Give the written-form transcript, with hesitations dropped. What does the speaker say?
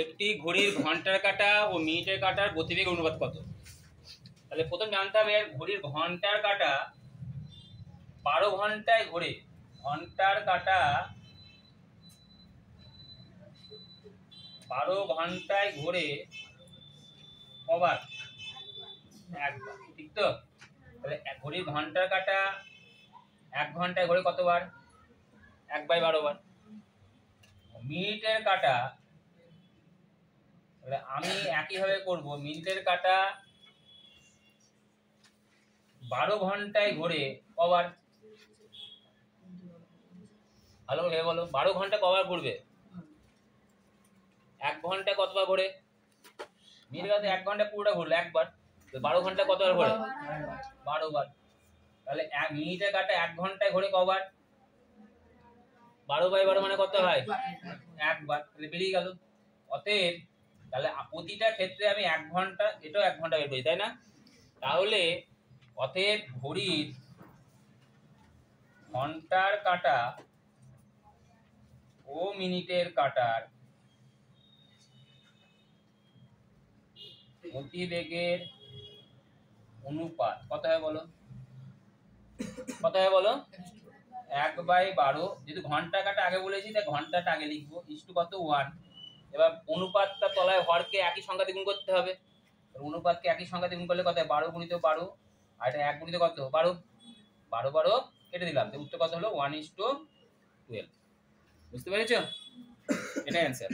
একটি ঘড়ির ঘন্টার কাঁটা ও মিনিটের কাঁটার গতিবেগের অনুপাত কত? তাহলে প্রথম জানতে হবে ঘড়ির ঘন্টার কাঁটা 12 ঘন্টায় ঘোরে, ঘন্টার কাঁটা 12 ঘন্টায় ঘোরে কবার? একবার, ঠিক তো? তাহলে ঘড়ির ঘন্টার কাঁটা 1 ঘন্টায় ঘোরে কতবার? 1/12 বার। মিনিটের কাঁটা আমি একইভাবে করব, মিনিটের কাঁটা 12 ঘন্টায় ঘোরে কবার? ভালো করে বলো, 12 ঘন্টা কবার ঘুরবে? 1 ঘন্টায় কতবার ঘোরে? মিনিটের কাঁটা 1 ঘন্টা পুরোটা ঘুরলো একবার, 12 ঘন্টা কতবার ঘোরে? 12 বার। তাহলে মিনিটের কাঁটা 1 ঘন্টায় ঘোরে কবার? 12/12 মানে কত হয়? একবার। তাহলে বেরিয়ে গেল। অতএব তাহলে প্রতিটা ক্ষেত্রে আমি 1 ঘন্টা, এটাও 1 ঘন্টা বের করি, তাই না? তাহলে অতএব ঘড়ির ঘন্টার কাঁটা ও মিনিটের কাঁটার গতিবেগের অনুপাত কত হয় বলো? কত হয় বলো? 1/12। যেহেতু ঘন্টা কাঁটা আগে বলেছি তাই ঘন্টাটা আগে লিখবো, ইস্টু কত? 1। এবার অনুপাতটা তলায় হরকে একই সংখ্যা দিয়ে গুণ করতে হবে। অনুপাতকে একই সংখ্যা দিয়ে গুণ করলে কত হয়? 12 গুণিত 12, আর এটা 1 গুণিত কত? 12। 12 কেটে দিলাম, উত্তর কত হলো? 1:12। বুঝতে পেরেছো? এটাই অ্যান্সার।